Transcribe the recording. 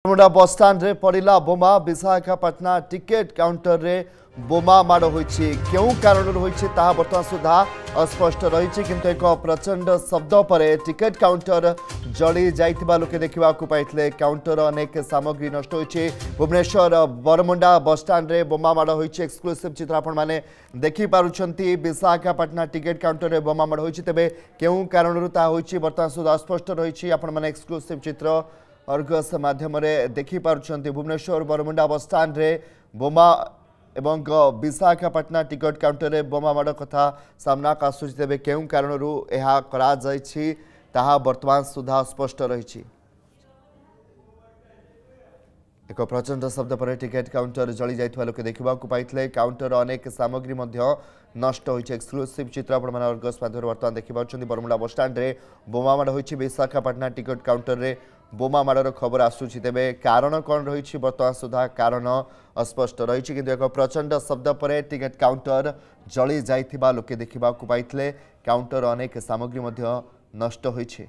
Bermuda bus stand रे पड़ा बोमा Visakhapatnam ticket counter रे बोमा माड़ होइछि केउ कारण होइछि ताहा वर्तमान सुधा अस्पष्ट रही किंतु एक प्रचंड शब्द पर टिकेट काउंटर जली जाइथिबा लोके देखिबा को पाइथिले काउंटर अनेक सामग्री नष्ट होइछि भुवनेश्वर बरमुडा बसस्टाण्ड रे बोमा माड़ होइछि एक्सक्लूसिव चित्र आपण माने देखि पारुछंती विशाखापाटना टिकेट काउंटर रे बोमा माड़ होइछि तबे केउ कारण ता होइछि वर्तमान सुधा अस्पष्ट रही आपण माने एक्सक्लूसिव चित्र अर्गस माध्यम देखि पारुछंती भुवनेश्वर बरमुडा बसस्टाण्ड रे बोमा एवं विशाखापाटना टिकट काउंटर रे बोमा माड़ कथा सामना आसुछि तेबे केउ कारणरू एहा करा जायछि ताहा वर्तमान सुधा स्पष्ट रही एक प्रचंड शब्द पर टिकेट काउंटर जली जाइथिबा लोके देखिबा को पाइथिले काउंटर अनेक सामग्री मध्य नष्ट होइछि एक्सक्लूसिव चित्र आपण माने अर्गस माध्यम वर्तमान देखि पाउछन्ती बरमुडा बसस्टाण्ड रे बोमा माड़ होइछि विशाखापाटना टिकट काउंटर रे बोमा माड़र खबर आसुछि तेबे कारण कौन रही वर्तमान सुधा कारण अस्पष्ट रही किंतु एक प्रचंड शब्द पर टिकेट काउंटर जली जाइथिबा लोके देखिबा को पाइथिले काउंटर अनेक सामग्री मध्य नष्ट होइछि।